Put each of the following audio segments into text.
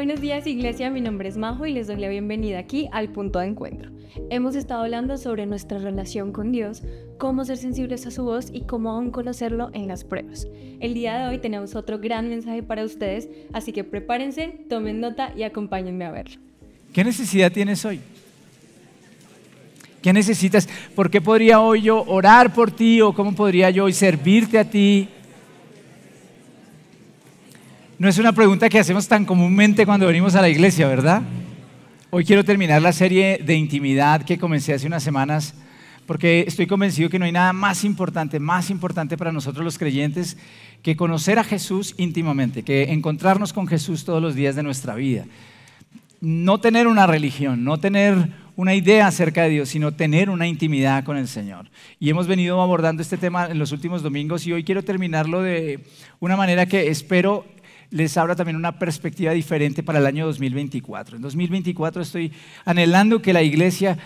Buenos días, iglesia, mi nombre es Majo y les doy la bienvenida aquí al Punto de Encuentro. Hemos estado hablando sobre nuestra relación con Dios, cómo ser sensibles a su voz y cómo aún conocerlo en las pruebas. El día de hoy tenemos otro gran mensaje para ustedes, así que prepárense, tomen nota y acompáñenme a verlo. ¿Qué necesidad tienes hoy? ¿Qué necesitas? ¿Por qué podría hoy yo orar por ti o cómo podría yo hoy servirte a ti? No es una pregunta que hacemos tan comúnmente cuando venimos a la iglesia, ¿verdad? Hoy quiero terminar la serie de intimidad que comencé hace unas semanas porque estoy convencido que no hay nada más importante para nosotros los creyentes que conocer a Jesús íntimamente, que encontrarnos con Jesús todos los días de nuestra vida. No tener una religión, no tener una idea acerca de Dios, sino tener una intimidad con el Señor. Y hemos venido abordando este tema en los últimos domingos y hoy quiero terminarlo de una manera que espero les abra también una perspectiva diferente para el año 2024. En 2024 estoy anhelando que la iglesia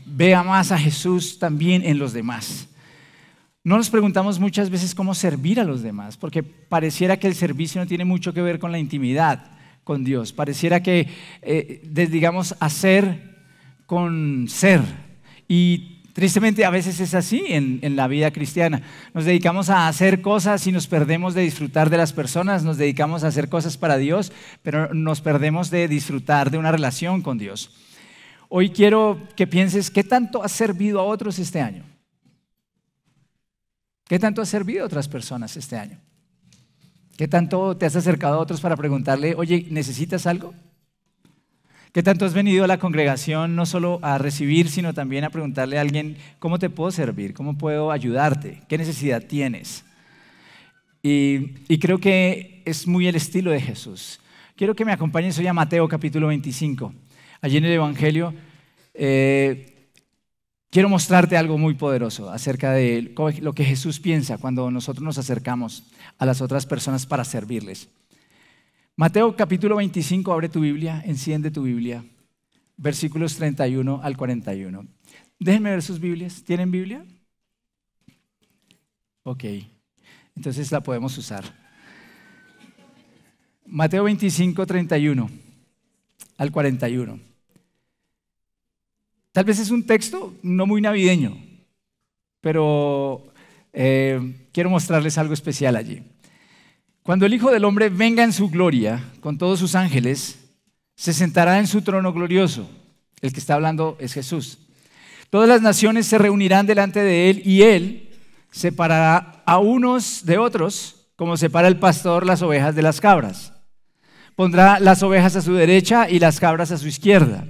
vea más a Jesús también en los demás. No nos preguntamos muchas veces cómo servir a los demás, porque pareciera que el servicio no tiene mucho que ver con la intimidad con Dios. Pareciera que desligamos hacer con ser. Y tristemente a veces es así en la vida cristiana. Nos dedicamos a hacer cosas y nos perdemos de disfrutar de las personas. Nos dedicamos a hacer cosas para Dios, pero nos perdemos de disfrutar de una relación con Dios. Hoy quiero que pienses, ¿qué tanto has servido a otros este año? ¿Qué tanto has servido a otras personas este año? ¿Qué tanto te has acercado a otros para preguntarle, oye, ¿necesitas algo? ¿Qué tanto has venido a la congregación no solo a recibir, sino también a preguntarle a alguien, ¿cómo te puedo servir? ¿Cómo puedo ayudarte? ¿Qué necesidad tienes? Y creo que es muy el estilo de Jesús. Quiero que me acompañes hoy a Mateo capítulo 25. Allí en el Evangelio quiero mostrarte algo muy poderoso acerca de lo que Jesús piensa cuando nosotros nos acercamos a las otras personas para servirles. Mateo capítulo 25, abre tu Biblia, enciende tu Biblia, versículos 31 al 41. Déjenme ver sus Biblias. ¿Tienen Biblia? Ok, entonces la podemos usar. Mateo 25, 31 al 41. Tal vez es un texto no muy navideño, pero quiero mostrarles algo especial allí. Cuando el Hijo del Hombre venga en su gloria con todos sus ángeles, se sentará en su trono glorioso. El que está hablando es Jesús. Todas las naciones se reunirán delante de él y él separará a unos de otros como separa el pastor las ovejas de las cabras. Pondrá las ovejas a su derecha y las cabras a su izquierda.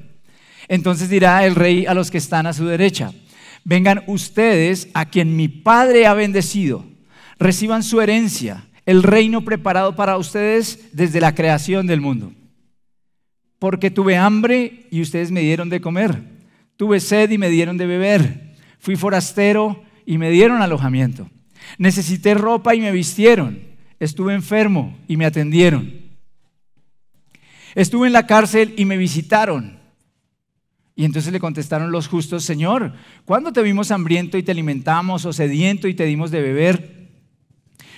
Entonces dirá el rey a los que están a su derecha: vengan ustedes a quien mi Padre ha bendecido, reciban su herencia, el reino preparado para ustedes desde la creación del mundo. Porque tuve hambre y ustedes me dieron de comer, tuve sed y me dieron de beber, fui forastero y me dieron alojamiento, necesité ropa y me vistieron, estuve enfermo y me atendieron, estuve en la cárcel y me visitaron. Y entonces le contestaron los justos: Señor, ¿cuándo te vimos hambriento y te alimentamos, o sediento y te dimos de beber?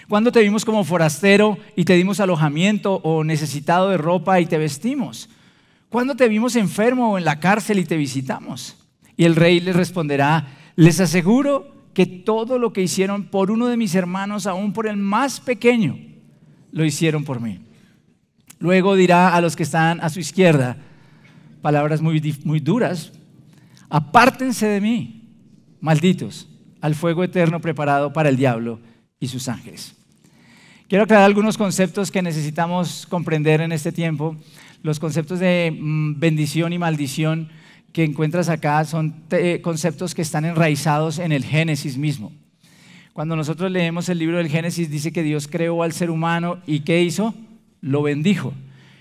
¿Cuándo te vimos como forastero y te dimos alojamiento, o necesitado de ropa y te vestimos? ¿Cuándo te vimos enfermo o en la cárcel y te visitamos? Y el rey les responderá: les aseguro que todo lo que hicieron por uno de mis hermanos, aún por el más pequeño, lo hicieron por mí. Luego dirá a los que están a su izquierda palabras muy duras: apártense de mí, malditos, al fuego eterno preparado para el diablo y sus ángeles. Quiero aclarar algunos conceptos que necesitamos comprender en este tiempo. Los conceptos de bendición y maldición que encuentras acá son conceptos que están enraizados en el Génesis mismo. Cuando nosotros leemos el libro del Génesis, dice que Dios creó al ser humano y ¿qué hizo? Lo bendijo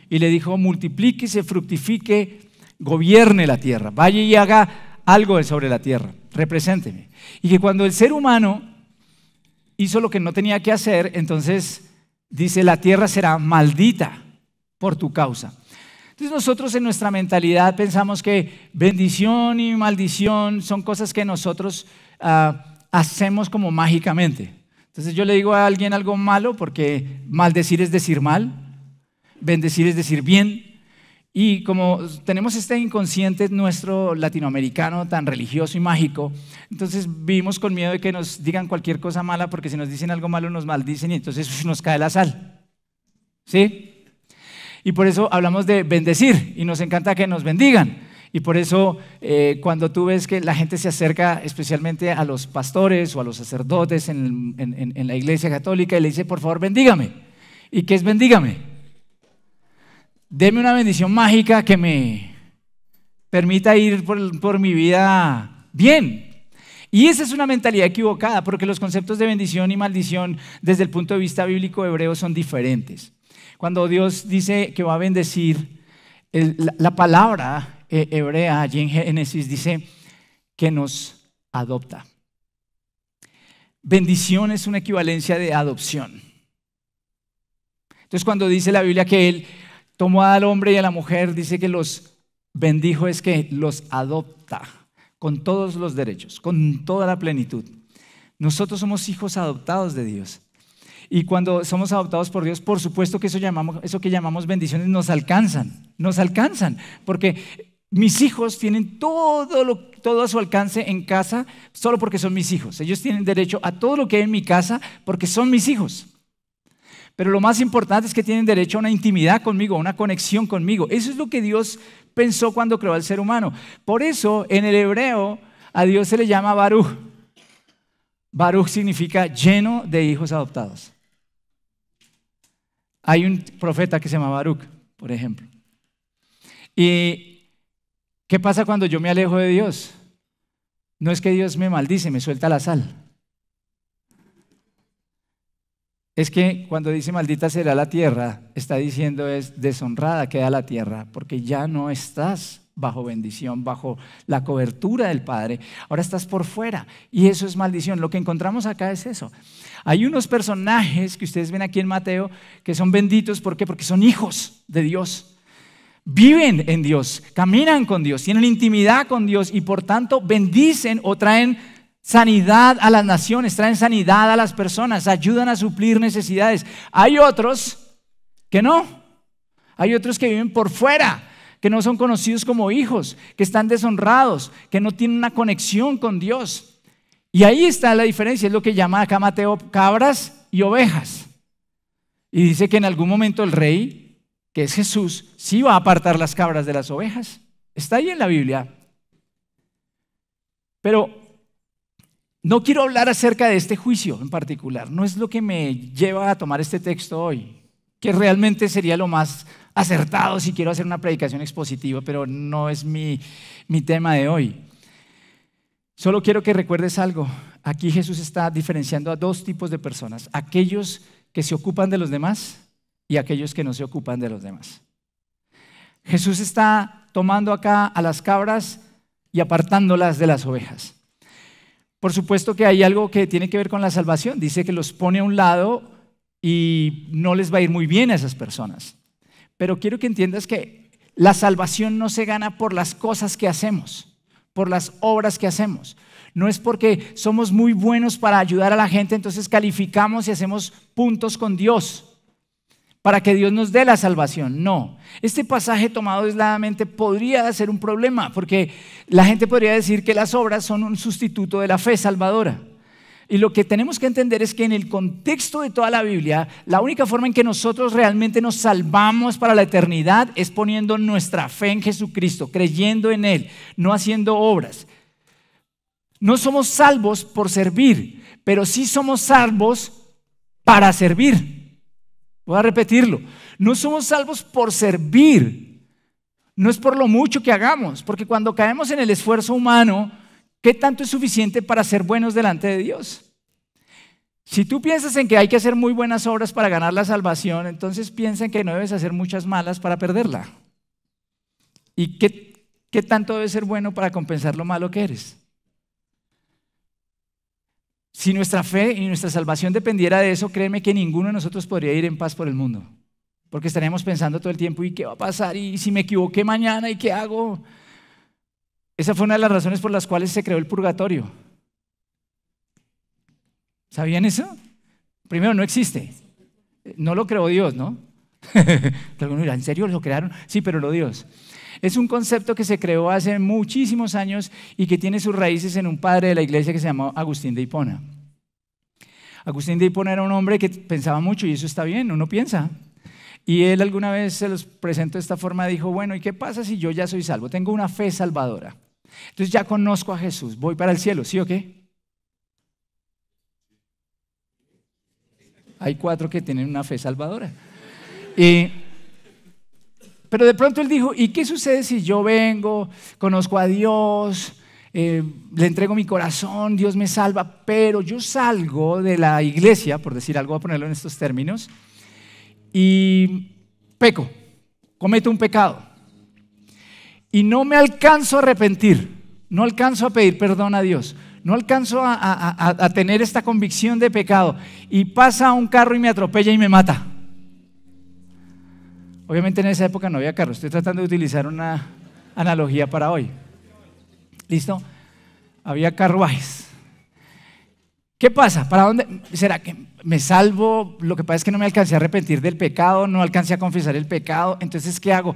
y le dijo: multiplíquese, fructifique, gobierne la tierra, vaya y haga algo sobre la tierra, represénteme. Y que cuando el ser humano hizo lo que no tenía que hacer, entonces dice: la tierra será maldita por tu causa. Entonces nosotros en nuestra mentalidad pensamos que bendición y maldición son cosas que nosotros hacemos como mágicamente. Entonces yo le digo a alguien algo malo, porque maldecir es decir mal, bendecir es decir bien, Y como tenemos este inconsciente nuestro latinoamericano tan religioso y mágico, entonces vivimos con miedo de que nos digan cualquier cosa mala, porque si nos dicen algo malo nos maldicen y entonces nos cae la sal. ¿Sí? Y por eso hablamos de bendecir y nos encanta que nos bendigan. Y por eso cuando tú ves que la gente se acerca especialmente a los pastores o a los sacerdotes en la iglesia católica y le dice, por favor, bendígame. ¿Y qué es bendígame? Deme una bendición mágica que me permita ir por mi vida bien. Y esa es una mentalidad equivocada, porque los conceptos de bendición y maldición desde el punto de vista bíblico hebreo son diferentes. Cuando Dios dice que va a bendecir, la palabra hebrea allí en Génesis dice que nos adopta. Bendición es una equivalencia de adopción. Entonces cuando dice la Biblia que Él tomó al hombre y a la mujer, dice que los bendijo, es que los adopta con todos los derechos, con toda la plenitud. Nosotros somos hijos adoptados de Dios. Y cuando somos adoptados por Dios, por supuesto que eso que llamamos bendiciones nos alcanzan, porque mis hijos tienen todo a su alcance en casa solo porque son mis hijos. Ellos tienen derecho a todo lo que hay en mi casa porque son mis hijos. Pero lo más importante es que tienen derecho a una intimidad conmigo, a una conexión conmigo. Eso es lo que Dios pensó cuando creó al ser humano. Por eso en el hebreo a Dios se le llama Baruch. Baruch significa lleno de hijos adoptados. Hay un profeta que se llama Baruch, por ejemplo. ¿Y qué pasa cuando yo me alejo de Dios? No es que Dios me maldice, me suelta la sal. Es que cuando dice maldita será la tierra, está diciendo es deshonrada queda la tierra, porque ya no estás bajo bendición, bajo la cobertura del Padre, ahora estás por fuera y eso es maldición. Lo que encontramos acá es eso. Hay unos personajes que ustedes ven aquí en Mateo que son benditos, ¿por qué? Porque son hijos de Dios, viven en Dios, caminan con Dios, tienen intimidad con Dios y por tanto bendicen o traen sanidad a las naciones, traen sanidad a las personas, ayudan a suplir necesidades. Hay otros que no, hay otros que viven por fuera, que no son conocidos como hijos, que están deshonrados, que no tienen una conexión con Dios. Y ahí está la diferencia, es lo que llama acá Mateo cabras y ovejas. Y dice que en algún momento el rey, que es Jesús, sí va a apartar las cabras de las ovejas. Está ahí en la Biblia. Pero no quiero hablar acerca de este juicio en particular, no es lo que me lleva a tomar este texto hoy, que realmente sería lo más acertado si quiero hacer una predicación expositiva, pero no es mi tema de hoy. Solo quiero que recuerdes algo. Aquí Jesús está diferenciando a dos tipos de personas: aquellos que se ocupan de los demás y aquellos que no se ocupan de los demás. Jesús está tomando acá a las cabras y apartándolas de las ovejas. Por supuesto que hay algo que tiene que ver con la salvación. Dice que los pone a un lado y no les va a ir muy bien a esas personas. Pero quiero que entiendas que la salvación no se gana por las cosas que hacemos, por las obras que hacemos. No es porque somos muy buenos para ayudar a la gente, entonces calificamos y hacemos puntos con Dios para que Dios nos dé la salvación. No, este pasaje tomado aisladamente podría ser un problema, porque la gente podría decir que las obras son un sustituto de la fe salvadora. Y lo que tenemos que entender es que en el contexto de toda la Biblia, la única forma en que nosotros realmente nos salvamos para la eternidad es poniendo nuestra fe en Jesucristo, creyendo en Él, no haciendo obras. No somos salvos por servir, pero sí somos salvos para servir. Voy a repetirlo. No somos salvos por servir. No es por lo mucho que hagamos, porque cuando caemos en el esfuerzo humano, ¿qué tanto es suficiente para ser buenos delante de Dios? Si tú piensas en que hay que hacer muy buenas obras para ganar la salvación, entonces piensa en que no debes hacer muchas malas para perderla. ¿Y qué tanto debe ser bueno para compensar lo malo que eres? Si nuestra fe y nuestra salvación dependiera de eso, créeme que ninguno de nosotros podría ir en paz por el mundo, porque estaríamos pensando todo el tiempo, ¿y qué va a pasar? ¿Y si me equivoqué mañana? ¿Y qué hago? Esa fue una de las razones por las cuales se creó el purgatorio. ¿Sabían eso? Primero, no existe. No lo creó Dios, ¿no? Algunos dirán, ¿en serio lo crearon? Sí, pero lo Dios. Es un concepto que se creó hace muchísimos años y que tiene sus raíces en un padre de la iglesia que se llamó Agustín de Hipona. Agustín de Hipona era un hombre que pensaba mucho y eso está bien, uno piensa. Y él alguna vez se los presentó de esta forma, dijo, bueno, ¿y qué pasa si yo ya soy salvo? Tengo una fe salvadora. Entonces ya conozco a Jesús, voy para el cielo, ¿sí o qué? Hay 4 que tienen una fe salvadora. Pero de pronto él dijo, ¿y qué sucede si yo vengo, conozco a Dios, le entrego mi corazón, Dios me salva, pero yo salgo de la iglesia, por decir algo, voy a ponerlo en estos términos, y peco, cometo un pecado, y no me alcanzo a arrepentir, no alcanzo a pedir perdón a Dios, no alcanzo a tener esta convicción de pecado, y pasa un carro y me atropella y me mata? Obviamente en esa época no había carro, estoy tratando de utilizar una analogía para hoy. ¿Listo? Había carruajes. ¿Qué pasa? ¿Para dónde? ¿Será que me salvo? Lo que pasa es que no me alcancé a arrepentir del pecado, no alcancé a confesar el pecado, entonces ¿qué hago?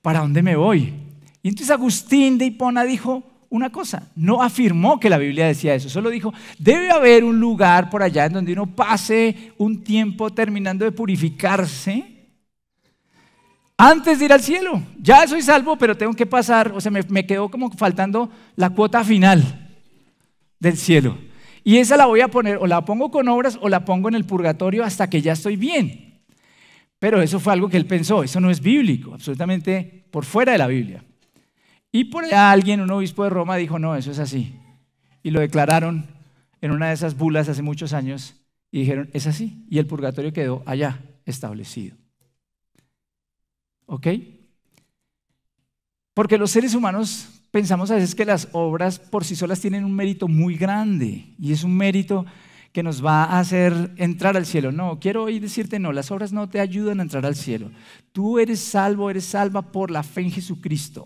¿Para dónde me voy? Y entonces Agustín de Hipona dijo una cosa, no afirmó que la Biblia decía eso, solo dijo, debe haber un lugar por allá en donde uno pase un tiempo terminando de purificarse antes de ir al cielo. Ya soy salvo, pero tengo que pasar, o sea, me quedó como faltando la cuota final del cielo. Y esa la voy a poner, o la pongo con obras, o la pongo en el purgatorio hasta que ya estoy bien. Pero eso fue algo que él pensó, eso no es bíblico, absolutamente por fuera de la Biblia. Y por allá alguien, un obispo de Roma, dijo, no, eso es así. Y lo declararon en una de esas bulas hace muchos años, y dijeron, es así. Y el purgatorio quedó allá establecido. ¿Ok? Porque los seres humanos pensamos a veces que las obras por sí solas tienen un mérito muy grande y es un mérito que nos va a hacer entrar al cielo. No, quiero hoy decirte no, las obras no te ayudan a entrar al cielo. Tú eres salvo, eres salva por la fe en Jesucristo.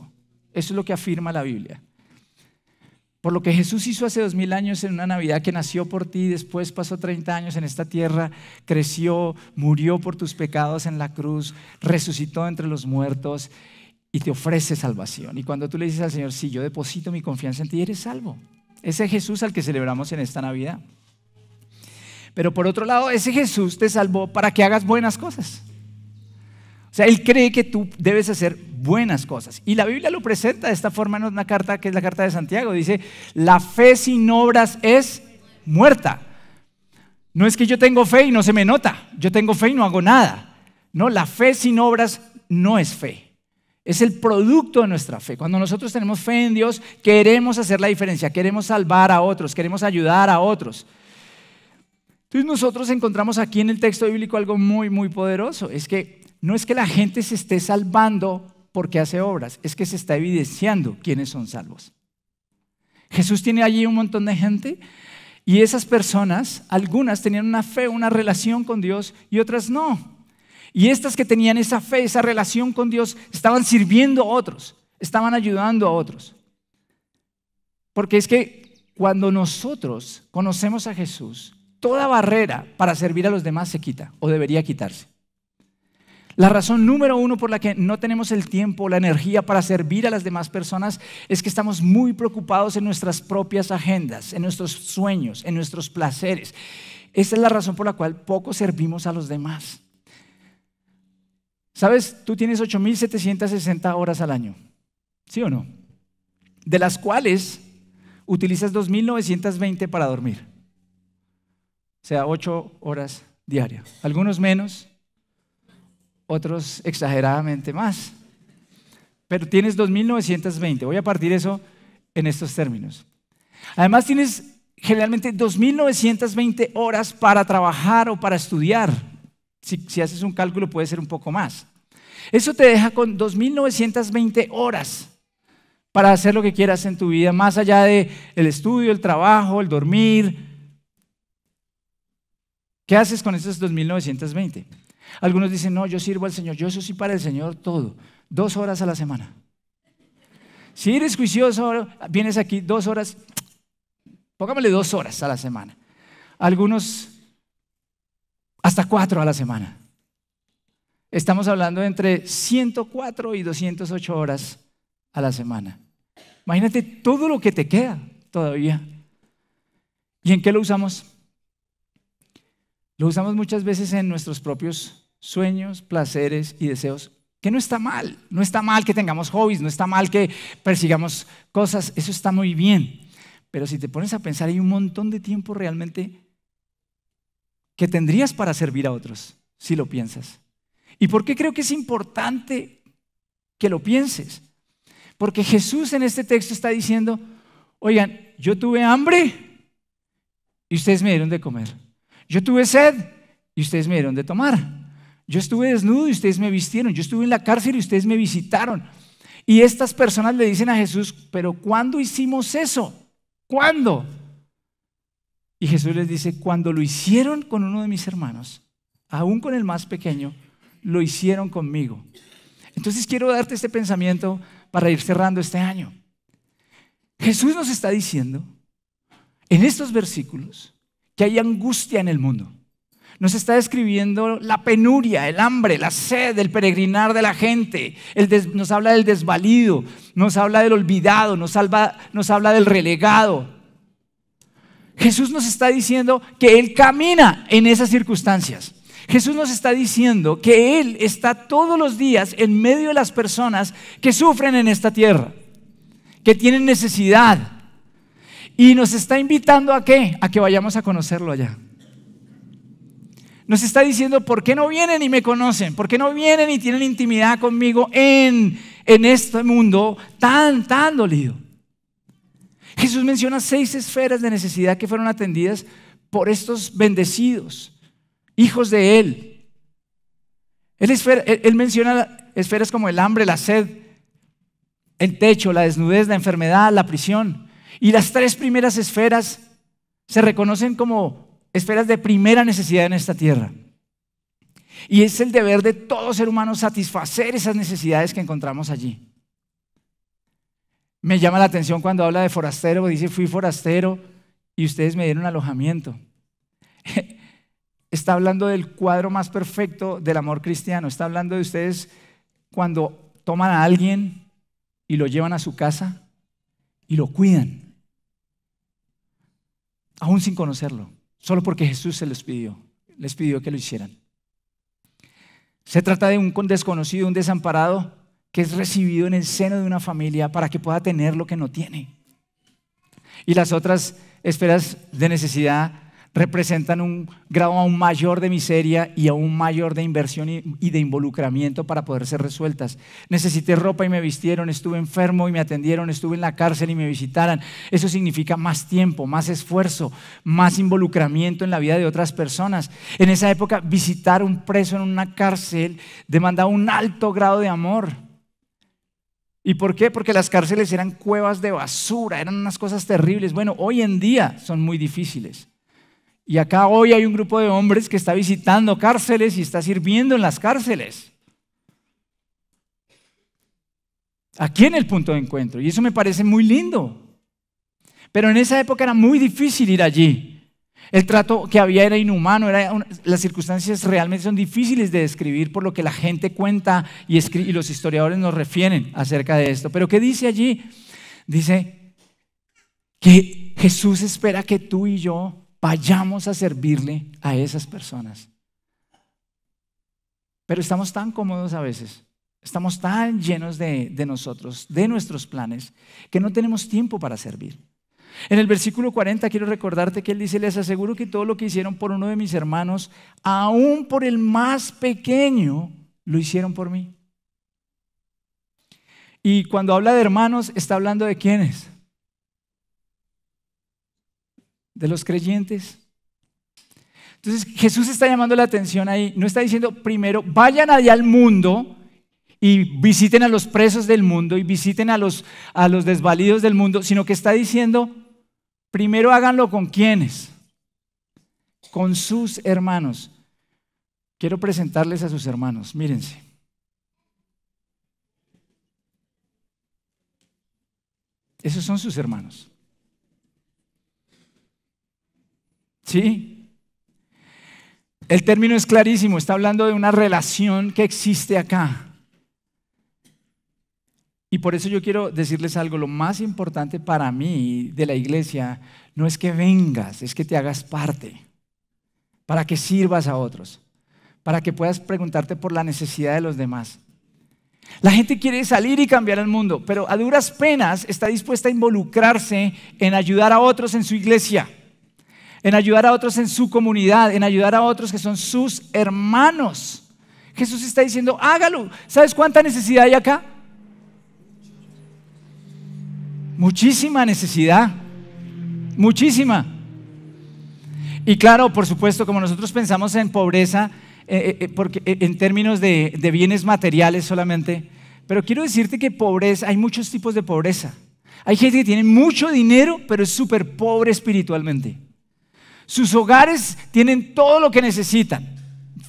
Eso es lo que afirma la Biblia. Por lo que Jesús hizo hace 2000 años en una Navidad, que nació por ti, después pasó 30 años en esta tierra, creció, murió por tus pecados en la cruz, resucitó entre los muertos y te ofrece salvación. Y cuando tú le dices al Señor, sí, yo deposito mi confianza en ti, eres salvo. Ese Jesús al que celebramos en esta Navidad. Pero por otro lado, ese Jesús te salvó para que hagas buenas cosas. O sea, Él cree que tú debes hacer buenas cosas. Y la Biblia lo presenta de esta forma en una carta que es la carta de Santiago. Dice, la fe sin obras es muerta. No es que yo tengo fe y no se me nota. Yo tengo fe y no hago nada. No, la fe sin obras no es fe. Es el producto de nuestra fe. Cuando nosotros tenemos fe en Dios, queremos hacer la diferencia. Queremos salvar a otros, queremos ayudar a otros. Entonces nosotros encontramos aquí en el texto bíblico algo muy, muy poderoso. Es que no es que la gente se esté salvando porque hace obras, es que se está evidenciando quiénes son salvos. Jesús tiene allí un montón de gente y esas personas, algunas tenían una fe, una relación con Dios y otras no. Y estas que tenían esa fe, esa relación con Dios, estaban sirviendo a otros, estaban ayudando a otros. Porque es que cuando nosotros conocemos a Jesús, toda barrera para servir a los demás se quita o debería quitarse. La razón número 1 por la que no tenemos el tiempo, la energía para servir a las demás personas es que estamos muy preocupados en nuestras propias agendas, en nuestros sueños, en nuestros placeres. Esa es la razón por la cual poco servimos a los demás. ¿Sabes? Tú tienes 8,760 horas al año, ¿sí o no? De las cuales utilizas 2,920 para dormir. O sea, 8 horas diarias. Algunos menos, otros exageradamente más. Pero tienes 2,920. Voy a partir eso en estos términos. Además tienes generalmente 2,920 horas para trabajar o para estudiar. Si haces un cálculo puede ser un poco más. Eso te deja con 2,920 horas para hacer lo que quieras en tu vida, más allá del estudio, el trabajo, el dormir. ¿Qué haces con esos 2,920? Algunos dicen, no, yo sirvo al Señor, yo eso sí para el Señor todo, 2 horas a la semana. Si eres juicioso, vienes aquí 2 horas, póngamele 2 horas a la semana. Algunos hasta 4 a la semana. estamos hablando de entre 104 y 208 horas a la semana. Imagínate todo lo que te queda todavía. ¿Y en qué lo usamos? Lo usamos muchas veces en nuestros propios sueños, placeres y deseos, que no está mal. No está mal que tengamos hobbies, no está mal que persigamos cosas, eso está muy bien. Pero si te pones a pensar, hay un montón de tiempo realmente que tendrías para servir a otros, si lo piensas. ¿Y por qué creo que es importante que lo pienses? Porque Jesús en este texto está diciendo, oigan, yo tuve hambre y ustedes me dieron de comer. Yo tuve sed y ustedes me dieron de tomar. Yo estuve desnudo y ustedes me vistieron. Yo estuve en la cárcel y ustedes me visitaron. Y estas personas le dicen a Jesús, pero ¿cuándo hicimos eso? ¿Cuándo? Y Jesús les dice, cuando lo hicieron con uno de mis hermanos, aún con el más pequeño, lo hicieron conmigo. Entonces quiero darte este pensamiento para ir cerrando este año. Jesús nos está diciendo en estos versículos que hay angustia en el mundo. Nos está describiendo la penuria, el hambre, la sed, el peregrinar de la gente. Nos habla del desvalido, nos habla del olvidado, nos habla del relegado. Jesús nos está diciendo que Él camina en esas circunstancias. Jesús nos está diciendo que Él está todos los días en medio de las personas que sufren en esta tierra, que tienen necesidad. Y nos está invitando ¿a qué? A que vayamos a conocerlo allá. Nos está diciendo, ¿por qué no vienen y me conocen? ¿Por qué no vienen y tienen intimidad conmigo en este mundo tan dolido? Jesús menciona 6 esferas de necesidad que fueron atendidas por estos bendecidos, hijos de Él. Él menciona esferas como el hambre, la sed, el techo, la desnudez, la enfermedad, la prisión. Y las 3 primeras esferas se reconocen como esferas de primera necesidad en esta tierra. Y es el deber de todo ser humano satisfacer esas necesidades que encontramos allí. Me llama la atención cuando habla de forastero, dice fui forastero y ustedes me dieron alojamiento. Está hablando del cuadro más perfecto del amor cristiano. Está hablando de ustedes cuando toman a alguien y lo llevan a su casa y lo cuidan, aún sin conocerlo, solo porque Jesús les pidió que lo hicieran. Se trata de un desconocido, un desamparado que es recibido en el seno de una familia para que pueda tener lo que no tiene. Y las otras esferas de necesidad representan un grado aún mayor de miseria y aún mayor de inversión y de involucramiento para poder ser resueltas. Necesité ropa y me vistieron, estuve enfermo y me atendieron, estuve en la cárcel y me visitaran. Eso significa más tiempo, más esfuerzo, más involucramiento en la vida de otras personas. En esa época, visitar a un preso en una cárcel demandaba un alto grado de amor. ¿Y por qué? Porque las cárceles eran cuevas de basura, eran unas cosas terribles. Bueno, hoy en día son muy difíciles. Y acá hoy hay un grupo de hombres que está visitando cárceles y está sirviendo en las cárceles. Aquí en el punto de encuentro. Y eso me parece muy lindo. Pero en esa época era muy difícil ir allí. El trato que había era inhumano. Las circunstancias realmente son difíciles de describir por lo que la gente cuenta y los historiadores nos refieren acerca de esto. Pero ¿qué dice allí? Dice que Jesús espera que tú y yo vayamos a servirle a esas personas. Pero estamos tan cómodos a veces, estamos tan llenos de nosotros, de nuestros planes, que no tenemos tiempo para servir. En el versículo 40 quiero recordarte que él dice, les aseguro que todo lo que hicieron por uno de mis hermanos, aún por el más pequeño, lo hicieron por mí. Y cuando habla de hermanos, está hablando de ¿quiénes? De los creyentes. Entonces Jesús está llamando la atención ahí, no está diciendo primero vayan allá al mundo y visiten a los presos del mundo y visiten a los desvalidos del mundo, sino que está diciendo primero háganlo con ¿quiénes? Con sus hermanos. Quiero presentarles a sus hermanos, mírense. Esos son sus hermanos. ¿Sí? El término es clarísimo, está hablando de una relación que existe acá. Y por eso yo quiero decirles algo, lo más importante para mí de la iglesia no es que vengas, es que te hagas parte, para que sirvas a otros, para que puedas preguntarte por la necesidad de los demás. La gente quiere salir y cambiar el mundo, pero a duras penas está dispuesta a involucrarse en ayudar a otros en su iglesia, en ayudar a otros en su comunidad, en ayudar a otros que son sus hermanos. Jesús está diciendo, hágalo. ¿Sabes cuánta necesidad hay acá? Muchísima necesidad, muchísima. Y claro, por supuesto, como nosotros pensamos en pobreza, porque en términos de bienes materiales solamente, pero quiero decirte que pobreza, hay muchos tipos de pobreza. Hay gente que tiene mucho dinero, pero es súper pobre espiritualmente. Sus hogares tienen todo lo que necesitan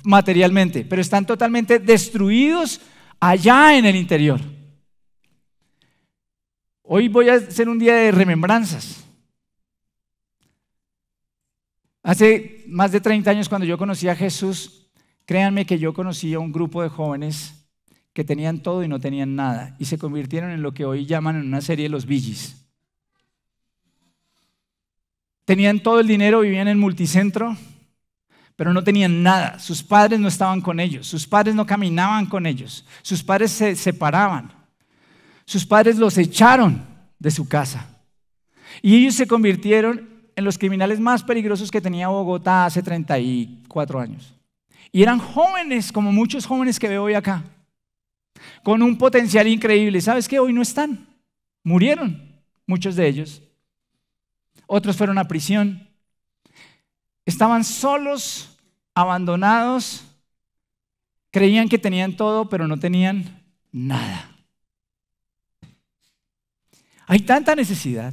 materialmente, pero están totalmente destruidos allá en el interior. Hoy voy a hacer un día de remembranzas. Hace más de 30 años, cuando yo conocí a Jesús, créanme que yo conocí a un grupo de jóvenes que tenían todo y no tenían nada, y se convirtieron en lo que hoy llaman en una serie los Bee Gees. Tenían todo el dinero, vivían en multicentro, pero no tenían nada. Sus padres no estaban con ellos, sus padres no caminaban con ellos, sus padres se separaban, sus padres los echaron de su casa. Y ellos se convirtieron en los criminales más peligrosos que tenía Bogotá hace 34 años. Y eran jóvenes, como muchos jóvenes que veo hoy acá, con un potencial increíble. ¿Sabes qué? Hoy no están, murieron muchos de ellos. Otros fueron a prisión. Estaban solos, abandonados, creían que tenían todo, pero no tenían nada. Hay tanta necesidad.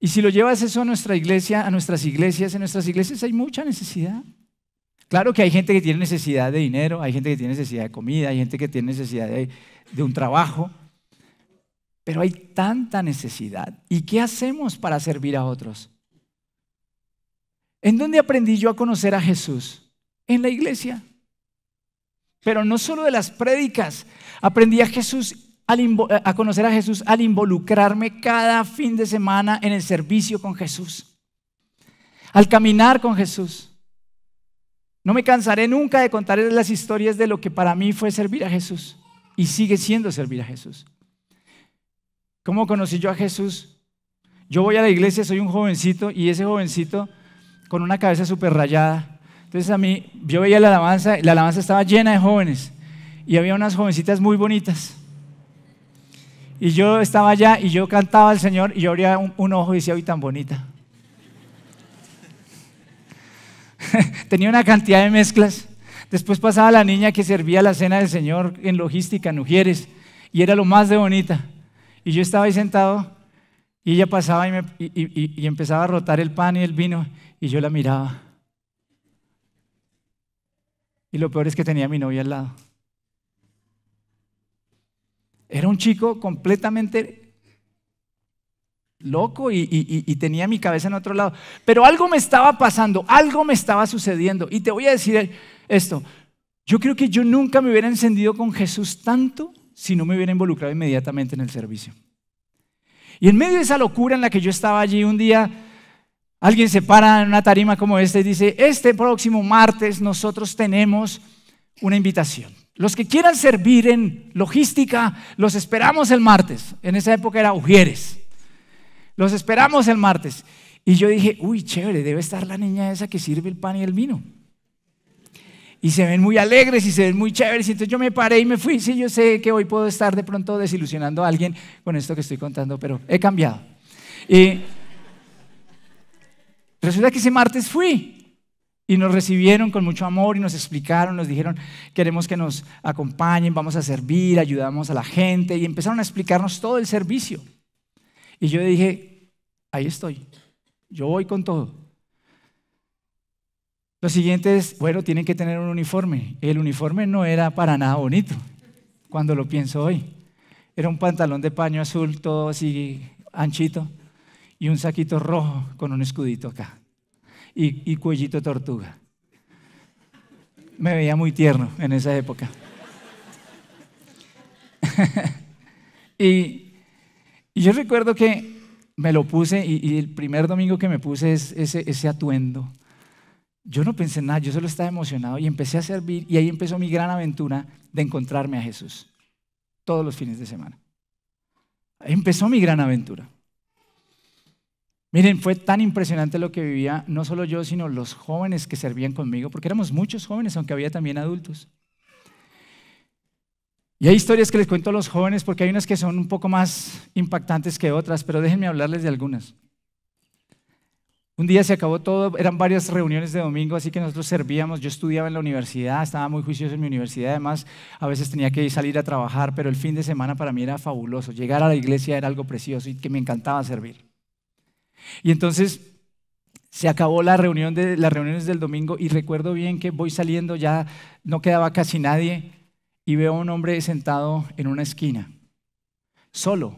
Y si lo llevas eso a nuestra iglesia, a nuestras iglesias, en nuestras iglesias hay mucha necesidad. Claro que hay gente que tiene necesidad de dinero, hay gente que tiene necesidad de comida, hay gente que tiene necesidad de un trabajo, pero hay tanta necesidad. ¿Y qué hacemos para servir a otros? ¿En dónde aprendí yo a conocer a Jesús? En la iglesia. Pero no solo de las prédicas, aprendí a conocer a Jesús al involucrarme cada fin de semana en el servicio con Jesús, al caminar con Jesús. No me cansaré nunca de contarles las historias de lo que para mí fue servir a Jesús y sigue siendo servir a Jesús. ¿Cómo conocí yo a Jesús? Yo voy a la iglesia, soy un jovencito y ese jovencito con una cabeza súper rayada. Entonces yo veía la alabanza estaba llena de jóvenes y había unas jovencitas muy bonitas. Y yo estaba allá y yo cantaba al Señor y yo abría un ojo y decía, uy, tan bonita. Tenía una cantidad de mezclas. Después pasaba la niña que servía la cena del Señor en logística, en Ujieres, y era lo más de bonita. Y yo estaba ahí sentado y ella pasaba y empezaba a rotar el pan y el vino y yo la miraba. Y lo peor es que tenía a mi novia al lado. Era un chico completamente loco y tenía mi cabeza en otro lado. Pero algo me estaba pasando, algo me estaba sucediendo. Y te voy a decir esto. Yo creo que yo nunca me hubiera encendido con Jesús tanto si no me hubiera involucrado inmediatamente en el servicio. Y en medio de esa locura en la que yo estaba allí, un día alguien se para en una tarima como esta y dice, este próximo martes nosotros tenemos una invitación. Los que quieran servir en logística, los esperamos el martes. En esa época era Ujieres. Los esperamos el martes. Y yo dije, uy, chévere, debe estar la niña esa que sirve el pan y el vino. Y se ven muy alegres y se ven muy chéveres. Y entonces yo me paré y me fui. Sí, yo sé que hoy puedo estar de pronto desilusionando a alguien con esto que estoy contando, pero he cambiado. Y resulta que ese martes fui. Y nos recibieron con mucho amor y nos explicaron, nos dijeron, queremos que nos acompañen, vamos a servir, ayudamos a la gente. Y empezaron a explicarnos todo el servicio. Y yo dije, ahí estoy, yo voy con todo. Lo siguiente es, bueno, tienen que tener un uniforme. El uniforme no era para nada bonito, cuando lo pienso hoy. Era un pantalón de paño azul, todo así anchito, y un saquito rojo con un escudito acá, y cuellito tortuga. Me veía muy tierno en esa época. y, y yo recuerdo que me lo puse y el primer domingo que me puse ese atuendo, yo no pensé en nada, yo solo estaba emocionado y empecé a servir y ahí empezó mi gran aventura de encontrarme a Jesús todos los fines de semana. Ahí empezó mi gran aventura. Miren, fue tan impresionante lo que vivía, no solo yo, sino los jóvenes que servían conmigo, porque éramos muchos jóvenes, aunque había también adultos. Y hay historias que les cuento a los jóvenes porque hay unas que son un poco más impactantes que otras, pero déjenme hablarles de algunas. Un día se acabó todo, eran varias reuniones de domingo, así que nosotros servíamos, yo estudiaba en la universidad, estaba muy juicioso en mi universidad, además a veces tenía que salir a trabajar, pero el fin de semana para mí era fabuloso, llegar a la iglesia era algo precioso y que me encantaba servir. Y entonces se acabó las reuniones del domingo y recuerdo bien que voy saliendo, ya no quedaba casi nadie y veo a un hombre sentado en una esquina, solo,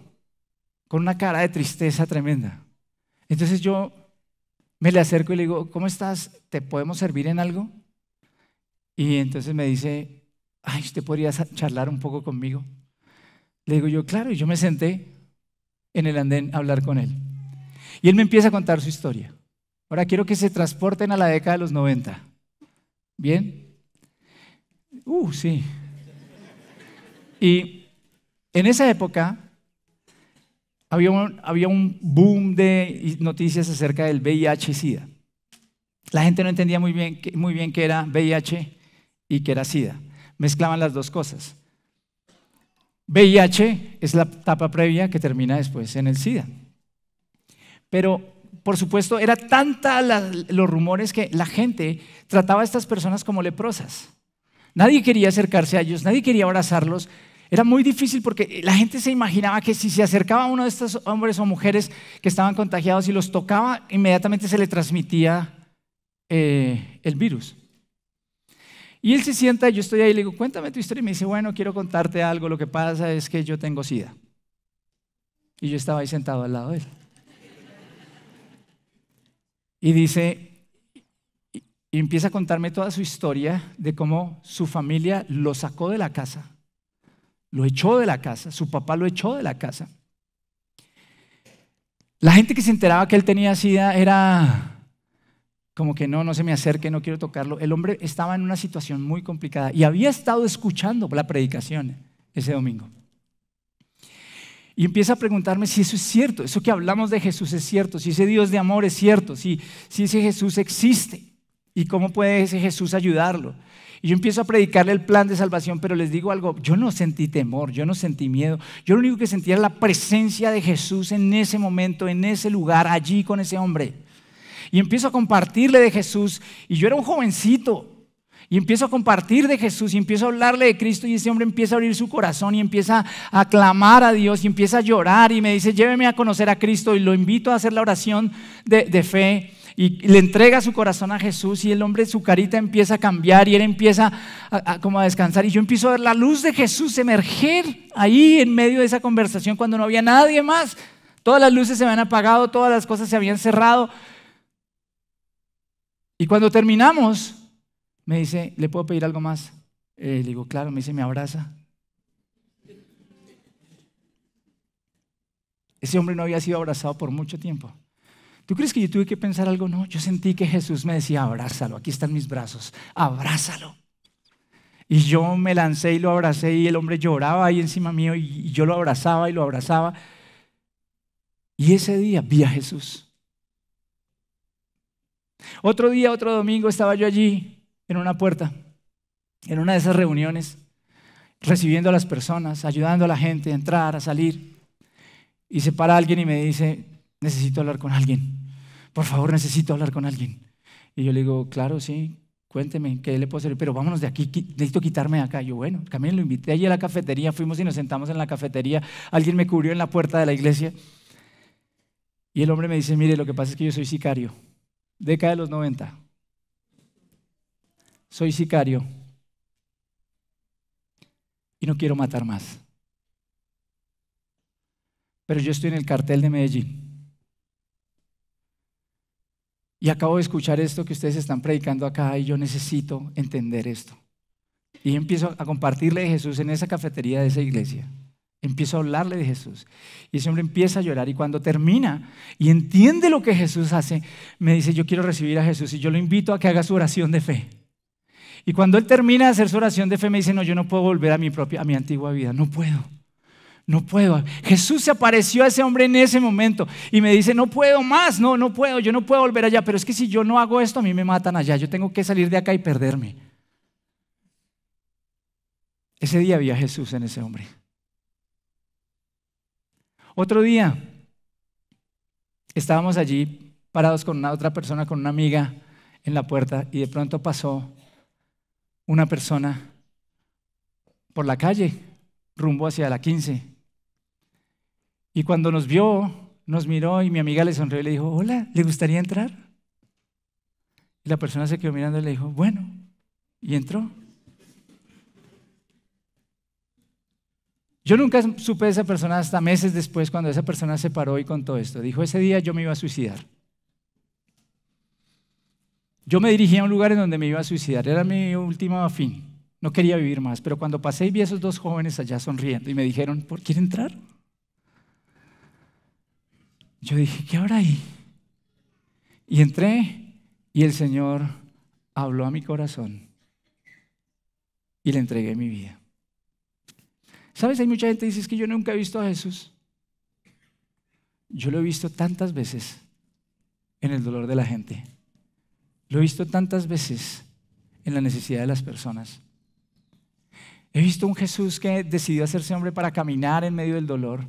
con una cara de tristeza tremenda. Entonces yo me le acerco y le digo, ¿cómo estás? ¿Te podemos servir en algo? Y entonces me dice, ay, ¿usted podría charlar un poco conmigo? Le digo yo, claro, y yo me senté en el andén a hablar con él. Y él me empieza a contar su historia. Ahora quiero que se transporten a la década de los 90. ¿Bien? Sí. Y en esa época había un boom de noticias acerca del VIH y SIDA. La gente no entendía muy bien qué era VIH y qué era SIDA. Mezclaban las dos cosas. VIH es la etapa previa que termina después en el SIDA. Pero, por supuesto, era tanta los rumores que la gente trataba a estas personas como leprosas. Nadie quería acercarse a ellos, nadie quería abrazarlos. Era muy difícil porque la gente se imaginaba que si se acercaba a uno de estos hombres o mujeres que estaban contagiados y los tocaba, inmediatamente se le transmitía el virus. Y él se sienta, yo estoy ahí y le digo, cuéntame tu historia. Y me dice, bueno, quiero contarte algo, lo que pasa es que yo tengo SIDA. Y yo estaba ahí sentado al lado de él. Y dice, y empieza a contarme toda su historia de cómo su familia lo sacó de la casa, lo echó de la casa, su papá lo echó de la casa. La gente que se enteraba que él tenía SIDA era como que no se me acerque, no quiero tocarlo. El hombre estaba en una situación muy complicada y había estado escuchando la predicación ese domingo. Y empieza a preguntarme si eso es cierto, eso que hablamos de Jesús es cierto, si ese Dios de amor es cierto, si ese Jesús existe y cómo puede ese Jesús ayudarlo. Y yo empiezo a predicarle el plan de salvación, pero les digo algo, yo no sentí temor, yo no sentí miedo, yo lo único que sentía era la presencia de Jesús en ese momento, en ese lugar, allí con ese hombre. Y empiezo a compartirle de Jesús y yo era un jovencito. Y empiezo a compartir de Jesús y empiezo a hablarle de Cristo y ese hombre empieza a abrir su corazón y empieza a clamar a Dios y empieza a llorar y me dice, lléveme a conocer a Cristo, y lo invito a hacer la oración de fe y le entrega su corazón a Jesús y el hombre, su carita empieza a cambiar y él empieza como a descansar y yo empiezo a ver la luz de Jesús emerger ahí en medio de esa conversación cuando no había nadie más. Todas las luces se habían apagado, todas las cosas se habían cerrado y cuando terminamos me dice, ¿le puedo pedir algo más? Le digo, claro. Me dice, ¿me abraza? Ese hombre no había sido abrazado por mucho tiempo. ¿Tú crees que yo tuve que pensar algo? No, yo sentí que Jesús me decía, abrázalo, aquí están mis brazos, abrázalo. Y yo me lancé y lo abracé y el hombre lloraba ahí encima mío y yo lo abrazaba y lo abrazaba. Y ese día vi a Jesús. Otro día, otro domingo, estaba yo allí en una puerta, en una de esas reuniones, recibiendo a las personas, ayudando a la gente a entrar, a salir. Y se para alguien y me dice, necesito hablar con alguien. Por favor, necesito hablar con alguien. Y yo le digo, claro, sí, cuénteme, ¿qué le puedo hacer? Pero vámonos de aquí, necesito quitarme de acá. Yo, bueno, también lo invité allí a la cafetería, fuimos y nos sentamos en la cafetería. Alguien me cubrió en la puerta de la iglesia. Y el hombre me dice, mire, lo que pasa es que yo soy sicario. Década de los 90. Soy sicario y no quiero matar más. Pero yo estoy en el cartel de Medellín. Y acabo de escuchar esto que ustedes están predicando acá y yo necesito entender esto. Y empiezo a compartirle de Jesús en esa cafetería de esa iglesia. Empiezo a hablarle de Jesús. Y ese hombre empieza a llorar y cuando termina y entiende lo que Jesús hace, me dice, yo quiero recibir a Jesús y yo lo invito a que haga su oración de fe. Y cuando él termina de hacer su oración de fe, me dice, no, yo no puedo volver a mi antigua vida, no puedo. No puedo. Jesús se apareció a ese hombre en ese momento y me dice, no puedo más, no puedo, yo no puedo volver allá, pero es que si yo no hago esto, a mí me matan allá, yo tengo que salir de acá y perderme. Ese día vi a Jesús en ese hombre. Otro día, estábamos allí parados con una otra persona, con una amiga en la puerta y de pronto pasó una persona por la calle, rumbo hacia la 15. Y cuando nos vio, nos miró y mi amiga le sonrió y le dijo, hola, ¿le gustaría entrar? Y la persona se quedó mirando y le dijo, bueno, y entró. Yo nunca supe de esa persona hasta meses después cuando esa persona se paró y contó esto. Dijo, ese día yo me iba a suicidar. Yo me dirigía a un lugar en donde me iba a suicidar, era mi último fin. No quería vivir más, pero cuando pasé y vi a esos dos jóvenes allá sonriendo y me dijeron, ¿por quiere entrar? Yo dije, ¿qué habrá ahí? Y entré y el Señor habló a mi corazón y le entregué mi vida. ¿Sabes? Hay mucha gente que dice, es que yo nunca he visto a Jesús. Yo lo he visto tantas veces en el dolor de la gente. Lo he visto tantas veces en la necesidad de las personas. He visto un Jesús que decidió hacerse hombre para caminar en medio del dolor.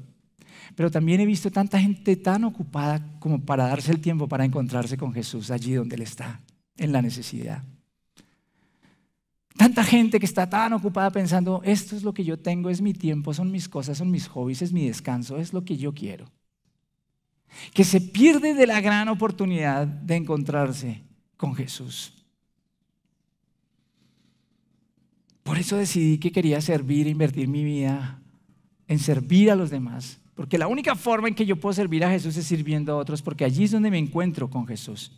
Pero también he visto tanta gente tan ocupada como para darse el tiempo para encontrarse con Jesús allí donde Él está, en la necesidad. Tanta gente que está tan ocupada pensando, esto es lo que yo tengo, es mi tiempo, son mis cosas, son mis hobbies, es mi descanso, es lo que yo quiero. Que se pierde de la gran oportunidad de encontrarse con Jesús. Por eso decidí que quería servir e invertir mi vida en servir a los demás. Porque la única forma en que yo puedo servir a Jesús es sirviendo a otros, porque allí es donde me encuentro con Jesús.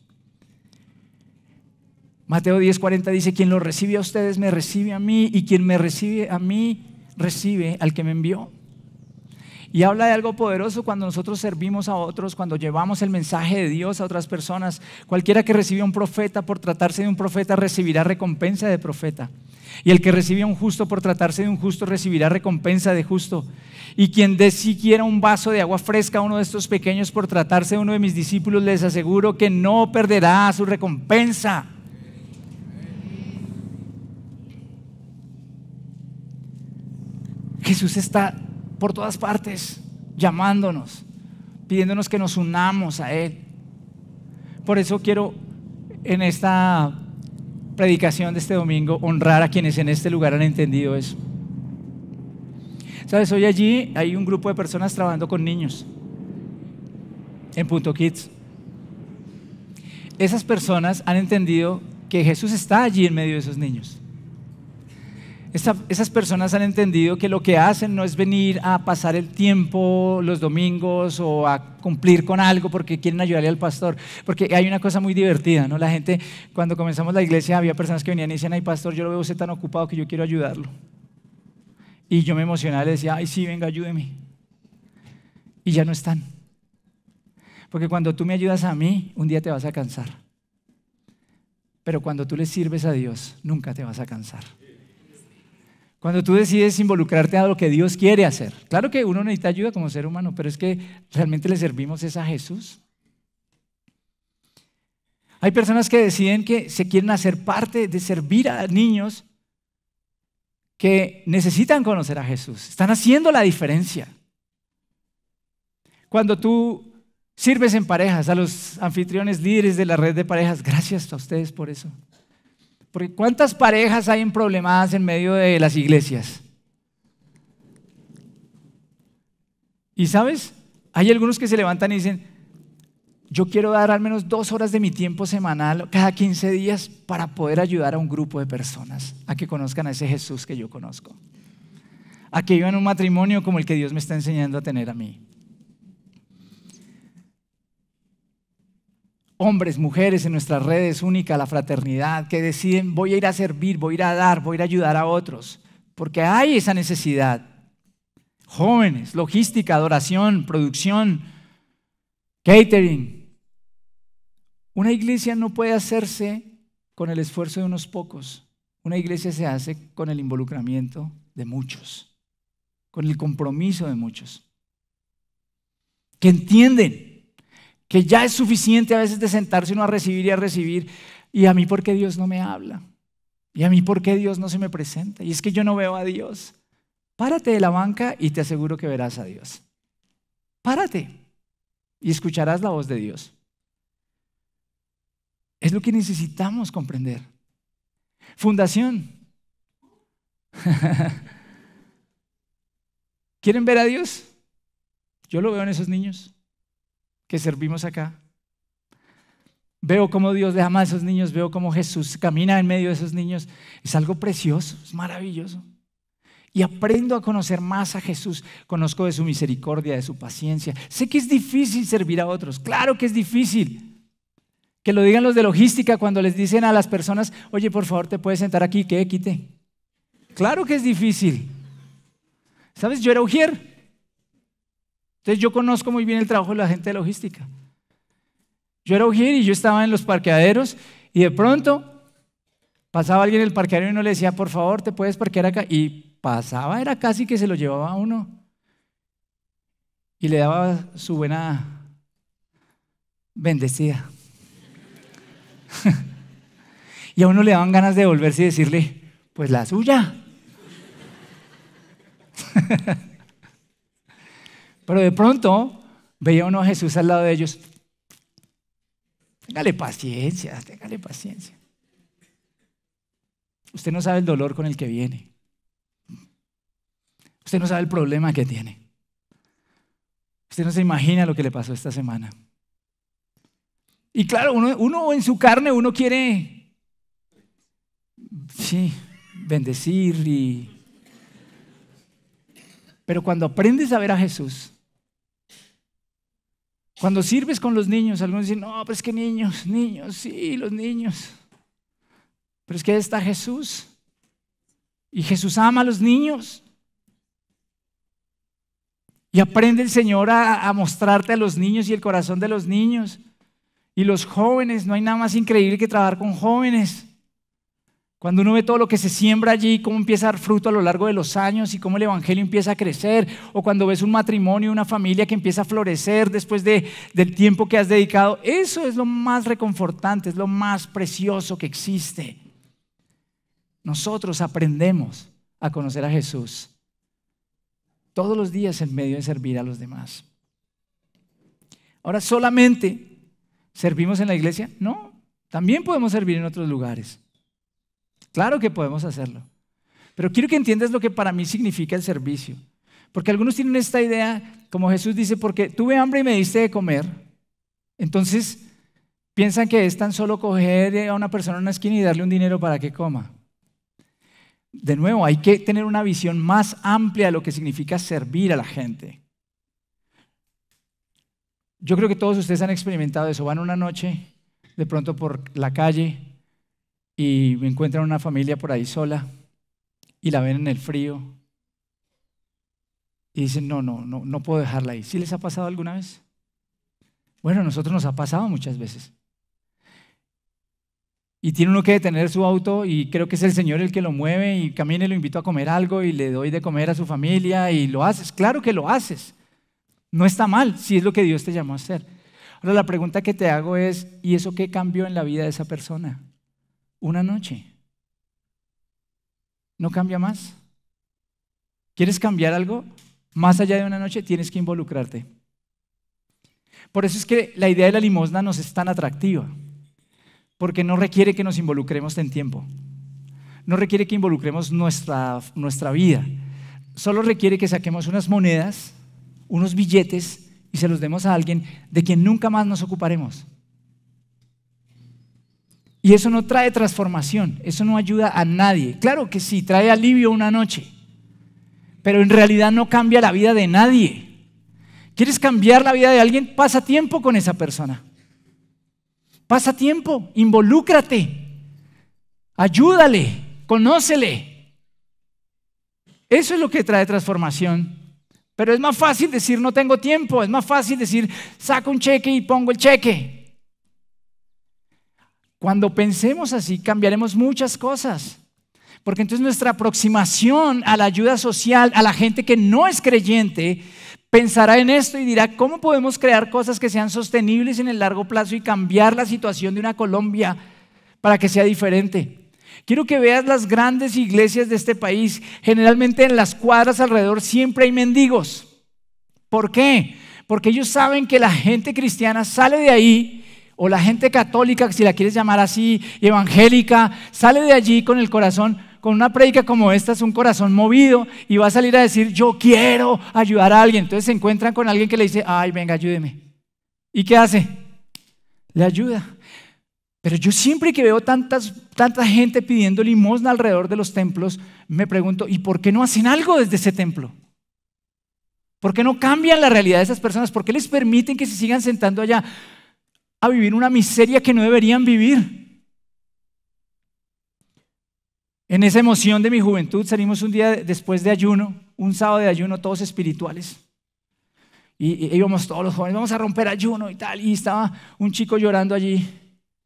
Mateo 10:40 dice, quien lo recibe a ustedes me recibe a mí, y quien me recibe a mí recibe al que me envió. Y habla de algo poderoso cuando nosotros servimos a otros, cuando llevamos el mensaje de Dios a otras personas. Cualquiera que recibe a un profeta por tratarse de un profeta recibirá recompensa de profeta. Y el que recibe a un justo por tratarse de un justo recibirá recompensa de justo. Y quien dé siquiera un vaso de agua fresca a uno de estos pequeños por tratarse de uno de mis discípulos, les aseguro que no perderá su recompensa. Jesús está por todas partes, llamándonos, pidiéndonos que nos unamos a Él. Por eso quiero en esta predicación de este domingo honrar a quienes en este lugar han entendido eso. ¿Sabes? Hoy allí hay un grupo de personas trabajando con niños en Punto Kids. Esas personas han entendido que Jesús está allí en medio de esos niños. Esas personas han entendido que lo que hacen no es venir a pasar el tiempo los domingos o a cumplir con algo porque quieren ayudarle al pastor. Porque hay una cosa muy divertida, ¿no? La gente, cuando comenzamos la iglesia, había personas que venían y decían, ay pastor, yo lo veo usted tan ocupado que yo quiero ayudarlo. Y yo me emocionaba y le decía, ay sí, venga, ayúdeme. Y ya no están. Porque cuando tú me ayudas a mí, un día te vas a cansar. Pero cuando tú le sirves a Dios, nunca te vas a cansar. Cuando tú decides involucrarte a lo que Dios quiere hacer. Claro que uno necesita ayuda como ser humano, pero es que realmente le servimos es a Jesús. Hay personas que deciden que se quieren hacer parte de servir a niños que necesitan conocer a Jesús. Están haciendo la diferencia. Cuando tú sirves en parejas, a los anfitriones líderes de la red de parejas, gracias a ustedes por eso. Porque ¿cuántas parejas hay problemadas en medio de las iglesias? Y ¿sabes? Hay algunos que se levantan y dicen, yo quiero dar al menos 2 horas de mi tiempo semanal cada 15 días para poder ayudar a un grupo de personas a que conozcan a ese Jesús que yo conozco. A que vivan un matrimonio como el que Dios me está enseñando a tener a mí. hombres, mujeres en nuestras redes única, la fraternidad, que deciden voy a ir a servir, voy a ir a dar, voy a ir a ayudar a otros, porque hay esa necesidad. Jóvenes, logística, adoración, producción, catering. Una iglesia no puede hacerse con el esfuerzo de unos pocos. Una iglesia se hace con el involucramiento de muchos, con el compromiso de muchos, que entienden que ya es suficiente a veces de sentarse uno a recibir, y a mí ¿por qué Dios no me habla? Y a mí ¿por qué Dios no se me presenta? Y es que yo no veo a Dios. Párate de la banca y te aseguro que verás a Dios. Párate y escucharás la voz de Dios. Es lo que necesitamos comprender. Fundación. ¿Quieren ver a Dios? Yo lo veo en esos niños que servimos acá. Veo cómo Dios ama a esos niños, veo cómo Jesús camina en medio de esos niños. Es algo precioso, es maravilloso. Y aprendo a conocer más a Jesús. Conozco de su misericordia, de su paciencia. Sé que es difícil servir a otros. Claro que es difícil. Que lo digan los de logística cuando les dicen a las personas, oye, por favor, ¿te puedes sentar aquí? ¿Qué? Quite. Claro que es difícil. ¿Sabes? Yo era ujier. Entonces yo conozco muy bien el trabajo de la gente de logística. Yo era ujier y yo estaba en los parqueaderos y de pronto pasaba alguien en el parqueadero y uno le decía, por favor, ¿te puedes parquear acá? Y pasaba, era casi que se lo llevaba a uno y le daba su buena bendecida. Y a uno le daban ganas de volverse y decirle, pues la suya. Pero de pronto veía uno a Jesús al lado de ellos. Téngale paciencia, téngale paciencia. Usted no sabe el dolor con el que viene. Usted no sabe el problema que tiene. Usted no se imagina lo que le pasó esta semana. Y claro, uno en su carne, uno quiere, sí, bendecir. Pero cuando aprendes a ver a Jesús, cuando sirves con los niños, algunos dicen, no, pero es que niños, sí, los niños. Pero es que ahí está Jesús. Y Jesús ama a los niños. Y aprende el Señor a mostrarte a los niños y el corazón de los niños. Y los jóvenes, no hay nada más increíble que trabajar con jóvenes. Cuando uno ve todo lo que se siembra allí, cómo empieza a dar fruto a lo largo de los años y cómo el evangelio empieza a crecer, o cuando ves un matrimonio, una familia que empieza a florecer después del tiempo que has dedicado, eso es lo más reconfortante, es lo más precioso que existe. Nosotros aprendemos a conocer a Jesús todos los días en medio de servir a los demás. Ahora, ¿solamente servimos en la iglesia? No, también podemos servir en otros lugares. Claro que podemos hacerlo. Pero quiero que entiendas lo que para mí significa el servicio. Porque algunos tienen esta idea, como Jesús dice, porque tuve hambre y me diste de comer. Entonces piensan que es tan solo coger a una persona en una esquina y darle un dinero para que coma. De nuevo, hay que tener una visión más amplia de lo que significa servir a la gente. Yo creo que todos ustedes han experimentado eso. Van una noche de pronto por la calle y encuentran una familia por ahí sola y la ven en el frío y dicen, no puedo dejarla ahí. ¿Sí les ha pasado alguna vez? Bueno, a nosotros nos ha pasado muchas veces. Y tiene uno que detener su auto y creo que es el Señor el que lo mueve y camina y lo invito a comer algo y le doy de comer a su familia y lo haces. Claro que lo haces. No está mal si es lo que Dios te llamó a hacer. Ahora la pregunta que te hago es, ¿y eso qué cambió en la vida de esa persona? Una noche. ¿No cambia más? ¿Quieres cambiar algo? Más allá de una noche tienes que involucrarte. Por eso es que la idea de la limosna nos es tan atractiva. Porque no requiere que nos involucremos en tiempo. No requiere que involucremos nuestra vida. Solo requiere que saquemos unas monedas, unos billetes y se los demos a alguien de quien nunca más nos ocuparemos. Y eso no trae transformación, eso no ayuda a nadie. Claro que sí, trae alivio una noche, pero en realidad no cambia la vida de nadie. ¿Quieres cambiar la vida de alguien? Pasa tiempo con esa persona. Pasa tiempo, involúcrate, ayúdale, conócele. Eso es lo que trae transformación. Pero es más fácil decir no tengo tiempo, es más fácil decir saco un cheque y pongo el cheque. Cuando pensemos así cambiaremos muchas cosas. Porque entonces nuestra aproximación a la ayuda social, a la gente que no es creyente, pensará en esto y dirá, ¿cómo podemos crear cosas que sean sostenibles en el largo plazo y cambiar la situación de una Colombia para que sea diferente? Quiero que veas las grandes iglesias de este país. Generalmente en las cuadras alrededor siempre hay mendigos. ¿Por qué? Porque ellos saben que la gente cristiana sale de ahí, o la gente católica, si la quieres llamar así, evangélica, sale de allí con el corazón, con una prédica como esta, es un corazón movido y va a salir a decir, yo quiero ayudar a alguien. Entonces se encuentran con alguien que le dice, ay, venga, ayúdeme. ¿Y qué hace? Le ayuda. Pero yo siempre que veo tanta gente pidiendo limosna alrededor de los templos, me pregunto, ¿y por qué no hacen algo desde ese templo? ¿Por qué no cambian la realidad de esas personas? ¿Por qué les permiten que se sigan sentando allá a vivir una miseria que no deberían vivir? En esa emoción de mi juventud salimos un día después de ayuno, un sábado de ayuno, todos espirituales. Y íbamos todos los jóvenes, vamos a romper ayuno y tal. Y estaba un chico llorando allí.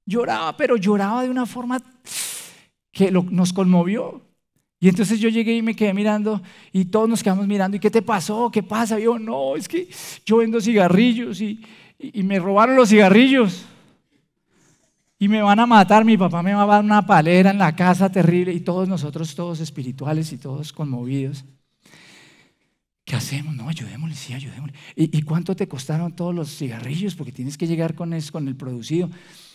Lloraba, pero lloraba de una forma que nos conmovió. Y entonces yo llegué y me quedé mirando y todos nos quedamos mirando. ¿Y qué te pasó? ¿Qué pasa? Y yo, no, es que yo vendo cigarrillos y me robaron los cigarrillos. Y me van a matar, mi papá me va a dar una palera en la casa terrible. Y todos nosotros, todos espirituales y todos conmovidos. ¿Qué hacemos? No, ayudémosle, sí, ayudémosle. ¿Y cuánto te costaron todos los cigarrillos? Porque tienes que llegar con el producido.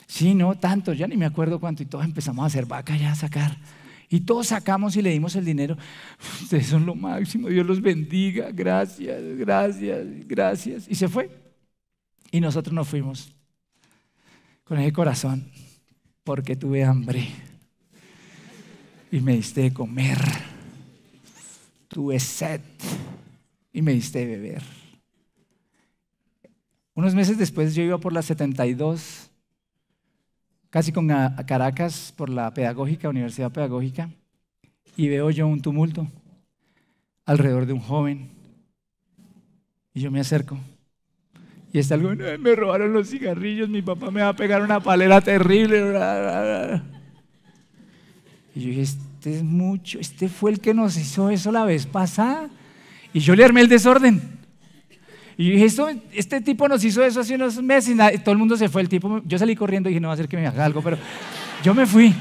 Sí, no, tanto, ya ni me acuerdo cuánto. Y todos empezamos a hacer vaca ya a sacar. Y todos sacamos y le dimos el dinero. Ustedes son lo máximo, Dios los bendiga. Gracias, gracias, gracias. Y se fue. Y nosotros nos fuimos con ese corazón, porque tuve hambre y me diste de comer, tuve sed y me diste de beber. Unos meses después yo iba por la 72, casi con a Caracas, por la pedagógica, Universidad Pedagógica, y veo yo un tumulto alrededor de un joven y yo me acerco. Y está algo, me robaron los cigarrillos, mi papá me va a pegar una palera terrible. Y yo dije, este es mucho, este fue el que nos hizo eso la vez pasada. Y yo le armé el desorden. Y yo dije, este tipo nos hizo eso hace unos meses. Y todo el mundo se fue, el tipo, yo salí corriendo y dije, no va a ser que me haga algo, pero yo me fui.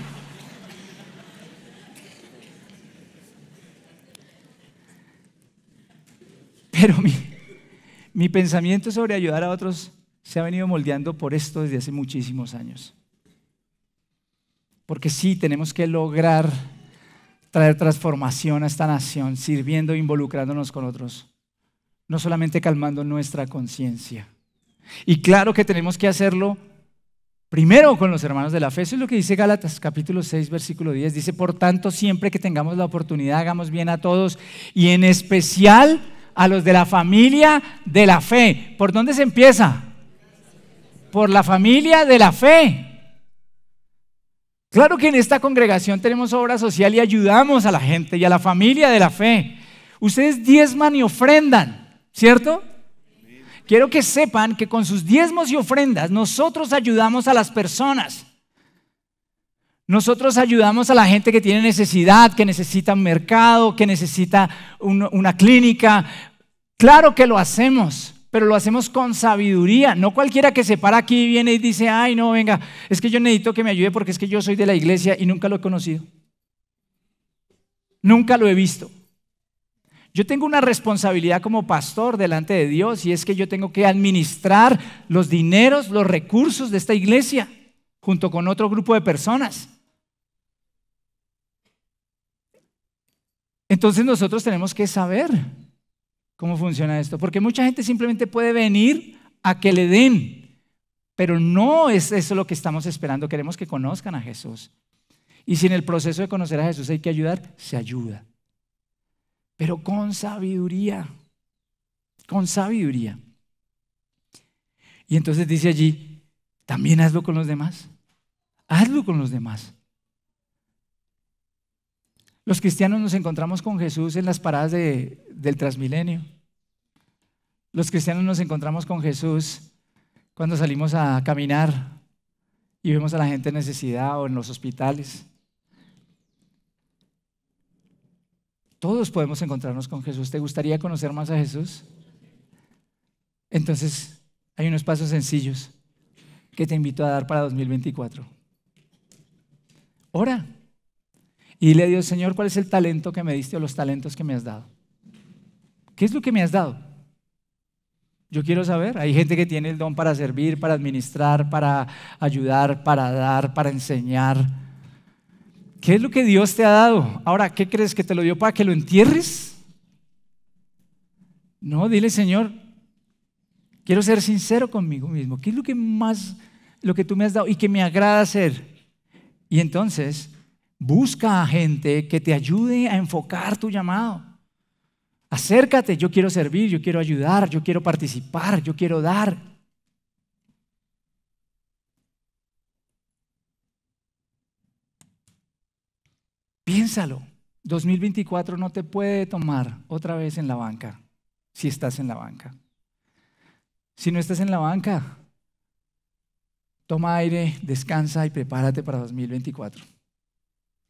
Pero mi pensamiento sobre ayudar a otros se ha venido moldeando por esto desde hace muchísimos años. Porque sí, tenemos que lograr traer transformación a esta nación, sirviendo e involucrándonos con otros, no solamente calmando nuestra conciencia. Y claro que tenemos que hacerlo primero con los hermanos de la fe. Eso es lo que dice Gálatas capítulo 6, versículo 10. Dice, por tanto, siempre que tengamos la oportunidad, hagamos bien a todos y en especial a los de la familia de la fe. ¿Por dónde se empieza? Por la familia de la fe. Claro que en esta congregación tenemos obra social y ayudamos a la gente y a la familia de la fe. Ustedes diezman y ofrendan, ¿cierto? Quiero que sepan que con sus diezmos y ofrendas nosotros ayudamos a las personas. Nosotros ayudamos a la gente que tiene necesidad, que necesita un mercado, que necesita una clínica. Claro que lo hacemos, pero lo hacemos con sabiduría. No cualquiera que se para aquí viene y dice, ay no, venga, es que yo necesito que me ayude porque es que yo soy de la iglesia y nunca lo he conocido. Nunca lo he visto. Yo tengo una responsabilidad como pastor delante de Dios y es que yo tengo que administrar los dineros, los recursos de esta iglesia junto con otro grupo de personas. Entonces nosotros tenemos que saber cómo funciona esto, porque mucha gente simplemente puede venir a que le den, pero no es eso lo que estamos esperando. Queremos que conozcan a Jesús. Y si en el proceso de conocer a Jesús hay que ayudar, se ayuda. Pero con sabiduría, con sabiduría. Y entonces dice allí, también hazlo con los demás. Hazlo con los demás. Los cristianos nos encontramos con Jesús en las paradas del Transmilenio. Los cristianos nos encontramos con Jesús cuando salimos a caminar y vemos a la gente en necesidad o en los hospitales. Todos podemos encontrarnos con Jesús. ¿Te gustaría conocer más a Jesús? Entonces, hay unos pasos sencillos que te invito a dar para 2024. Ora y dile a Dios: Señor, ¿cuál es el talento que me diste o los talentos que me has dado? ¿Qué es lo que me has dado? Yo quiero saber. Hay gente que tiene el don para servir, para administrar, para ayudar, para dar, para enseñar. ¿Qué es lo que Dios te ha dado? Ahora, ¿qué crees? ¿Que te lo dio para que lo entierres? No, dile: Señor, quiero ser sincero conmigo mismo. ¿Qué es lo que tú me has dado y que me agrada hacer? Y entonces, busca a gente que te ayude a enfocar tu llamado. Acércate: yo quiero servir, yo quiero ayudar, yo quiero participar, yo quiero dar. Piénsalo. 2024 no te puede tomar otra vez en la banca, si estás en la banca. Si no estás en la banca, toma aire, descansa y prepárate para 2024.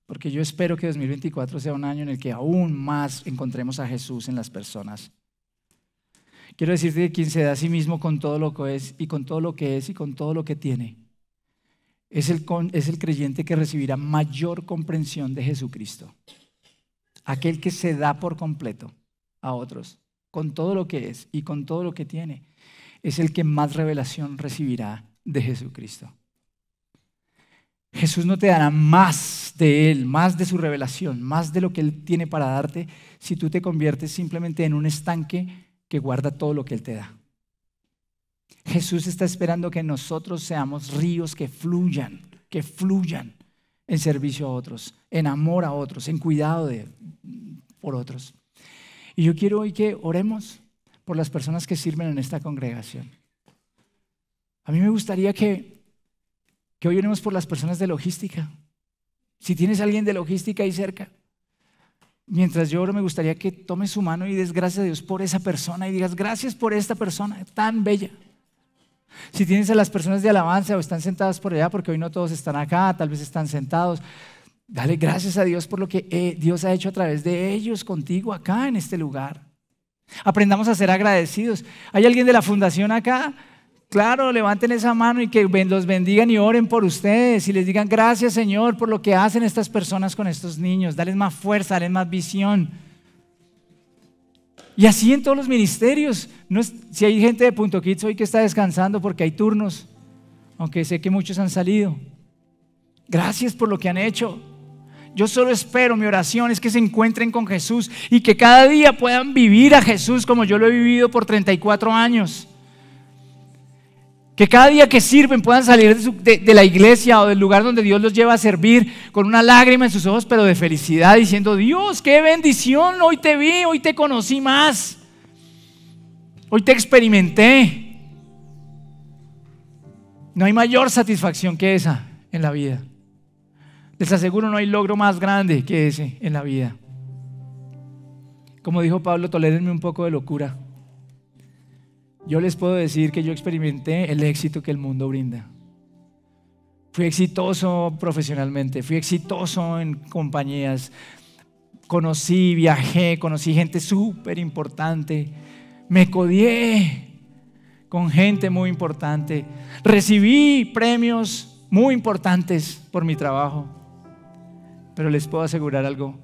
Porque yo espero que 2024 sea un año en el que aún más encontremos a Jesús en las personas. Quiero decirte que quien se da a sí mismo con todo lo que es y con todo lo que es y con todo lo que tiene, es el creyente que recibirá mayor comprensión de Jesucristo. Aquel que se da por completo a otros, con todo lo que es y con todo lo que tiene, es el que más revelación recibirá de Jesucristo. Jesús no te dará más de Él, más de su revelación, más de lo que Él tiene para darte, si tú te conviertes simplemente en un estanque que guarda todo lo que Él te da. Jesús está esperando que nosotros seamos ríos que fluyan en servicio a otros, en amor a otros, en cuidado por otros. Y yo quiero hoy que oremos por las personas que sirven en esta congregación. A mí me gustaría que hoy oremos por las personas de logística. Si tienes a alguien de logística ahí cerca, mientras yo oro, me gustaría que tomes su mano y des gracias a Dios por esa persona y digas: gracias por esta persona tan bella. Si tienes a las personas de alabanza o están sentadas por allá, porque hoy no todos están acá, tal vez están sentados, dale gracias a Dios por lo que Dios ha hecho a través de ellos contigo acá en este lugar. Aprendamos a ser agradecidos. ¿Hay alguien de la fundación acá? Claro, levanten esa mano y que los bendigan y oren por ustedes y les digan: gracias, Señor, por lo que hacen estas personas con estos niños. Dales más fuerza, dales más visión. Y así en todos los ministerios. Si hay gente de Punto Kids hoy que está descansando porque hay turnos, aunque sé que muchos han salido, gracias por lo que han hecho. Yo solo espero, mi oración es que se encuentren con Jesús y que cada día puedan vivir a Jesús como yo lo he vivido por 34 años. Que cada día que sirven puedan salir de la iglesia o del lugar donde Dios los lleva a servir con una lágrima en sus ojos, pero de felicidad, diciendo: Dios, qué bendición, hoy te vi, hoy te conocí más, hoy te experimenté. No hay mayor satisfacción que esa en la vida. Les aseguro, no hay logro más grande que ese en la vida. Como dijo Pablo, tolérenme un poco de locura. Yo les puedo decir que yo experimenté el éxito que el mundo brinda. Fui exitoso profesionalmente, fui exitoso en compañías, viajé, conocí gente súper importante, me codié con gente muy importante, recibí premios muy importantes por mi trabajo. Pero les puedo asegurar algo: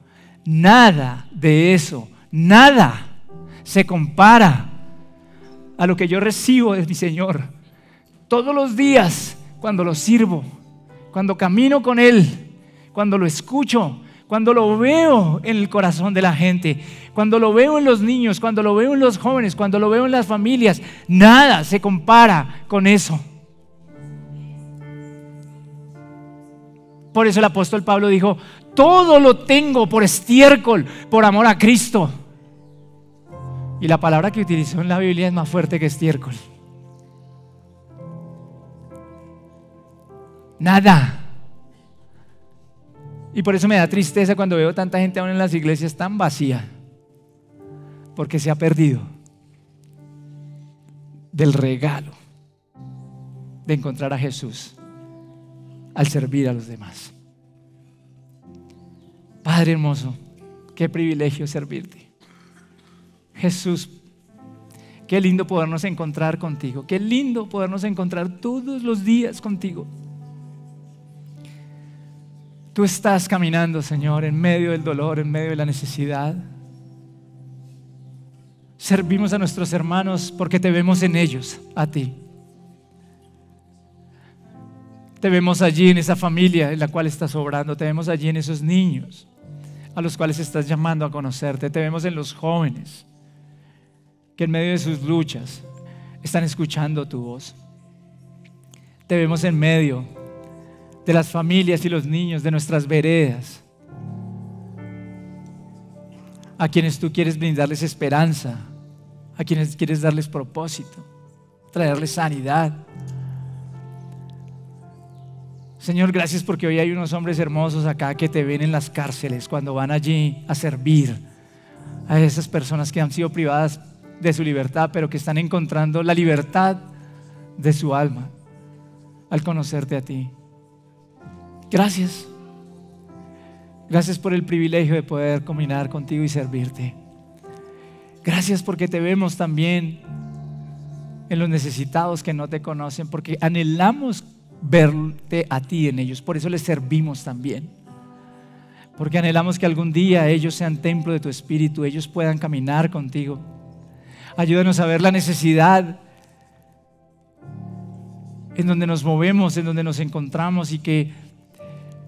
nada de eso, nada se compara a lo que yo recibo de mi Señor todos los días cuando lo sirvo, cuando camino con Él, cuando lo escucho, cuando lo veo en el corazón de la gente, cuando lo veo en los niños, cuando lo veo en los jóvenes, cuando lo veo en las familias. Nada se compara con eso. Por eso el apóstol Pablo dijo: todo lo tengo por estiércol, por amor a Cristo. Y la palabra que utilizó en la Biblia es más fuerte que estiércol. Nada. Y por eso me da tristeza cuando veo tanta gente aún en las iglesias tan vacía, porque se ha perdido del regalo de encontrar a Jesús al servir a los demás. Padre hermoso, qué privilegio servirte. Jesús, qué lindo podernos encontrar contigo, qué lindo podernos encontrar todos los días contigo. Tú estás caminando, Señor, en medio del dolor, en medio de la necesidad. Servimos a nuestros hermanos porque te vemos en ellos, a ti. Te vemos allí en esa familia en la cual estás obrando. Te vemos allí en esos niños a los cuales estás llamando a conocerte. Te vemos en los jóvenes que en medio de sus luchas están escuchando tu voz. Te vemos en medio de las familias y los niños de nuestras veredas, a quienes tú quieres brindarles esperanza, a quienes quieres darles propósito, traerles sanidad. Señor, gracias porque hoy hay unos hombres hermosos acá que te ven en las cárceles cuando van allí a servir a esas personas que han sido privadas de su libertad, pero que están encontrando la libertad de su alma al conocerte a ti. Gracias. Gracias por el privilegio de poder caminar contigo y servirte. Gracias porque te vemos también en los necesitados que no te conocen, porque anhelamos verte a ti en ellos. Por eso les servimos también, porque anhelamos que algún día ellos sean templo de tu espíritu, ellos puedan caminar contigo. Ayúdanos a ver la necesidad en donde nos movemos, en donde nos encontramos, y que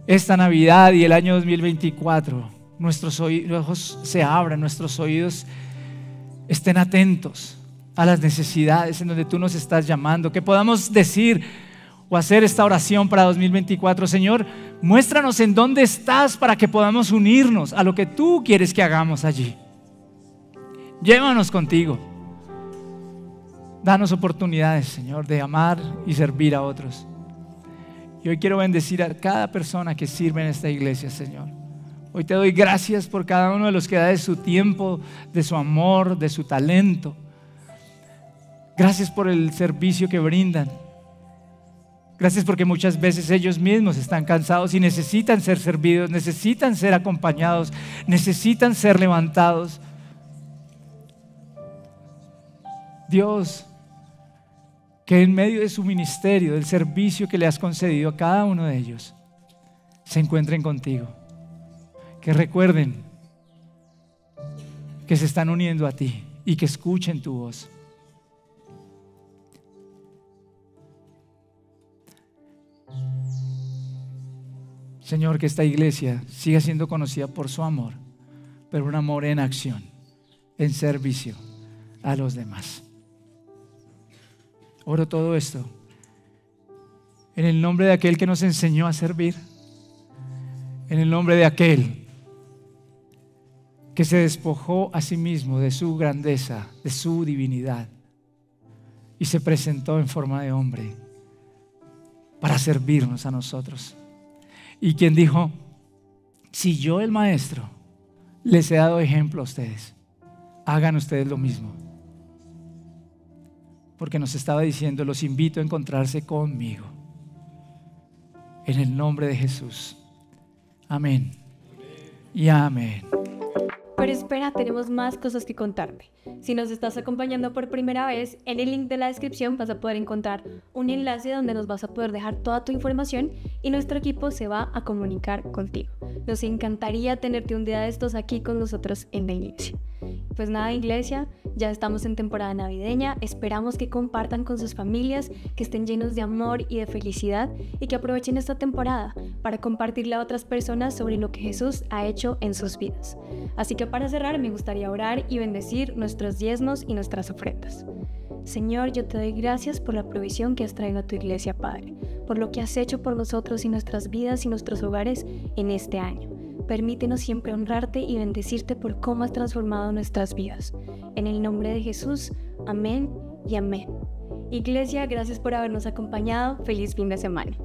esta Navidad y el año 2024 nuestros ojos se abran, nuestros oídos estén atentos a las necesidades en donde tú nos estás llamando, que podamos decir o hacer esta oración para 2024. Señor, muéstranos en dónde estás para que podamos unirnos a lo que tú quieres que hagamos allí. Llévanos contigo. Danos oportunidades, Señor, de amar y servir a otros. Y hoy quiero bendecir a cada persona que sirve en esta iglesia, Señor. Hoy te doy gracias por cada uno de los que da de su tiempo, de su amor, de su talento. Gracias por el servicio que brindan. Gracias porque muchas veces ellos mismos están cansados y necesitan ser servidos, necesitan ser acompañados, necesitan ser levantados. Dios, que en medio de su ministerio, del servicio que le has concedido a cada uno de ellos, se encuentren contigo. Que recuerden que se están uniendo a ti y que escuchen tu voz. Señor, que esta iglesia siga siendo conocida por su amor, pero un amor en acción, en servicio a los demás. Oro todo esto en el nombre de aquel que nos enseñó a servir, en el nombre de aquel que se despojó a sí mismo de su grandeza, de su divinidad, y se presentó en forma de hombre para servirnos a nosotros. Y quien dijo: si yo, el Maestro, les he dado ejemplo a ustedes, hagan ustedes lo mismo. Porque nos estaba diciendo: los invito a encontrarse conmigo. En el nombre de Jesús. Amén y amén. Pero espera, tenemos más cosas que contarte. Si nos estás acompañando por primera vez, en el link de la descripción vas a poder encontrar un enlace donde nos vas a poder dejar toda tu información y nuestro equipo se va a comunicar contigo. Nos encantaría tenerte un día de estos aquí con nosotros en la iglesia. Pues nada, iglesia, ya estamos en temporada navideña, esperamos que compartan con sus familias, que estén llenos de amor y de felicidad y que aprovechen esta temporada para compartirle a otras personas sobre lo que Jesús ha hecho en sus vidas. Así que para cerrar me gustaría orar y bendecir nuestros diezmos y nuestras ofrendas. Señor, yo te doy gracias por la provisión que has traído a tu iglesia, Padre, por lo que has hecho por nosotros y nuestras vidas y nuestros hogares en este año. Permítenos siempre honrarte y bendecirte por cómo has transformado nuestras vidas. En el nombre de Jesús, amén y amén. Iglesia, gracias por habernos acompañado. Feliz fin de semana.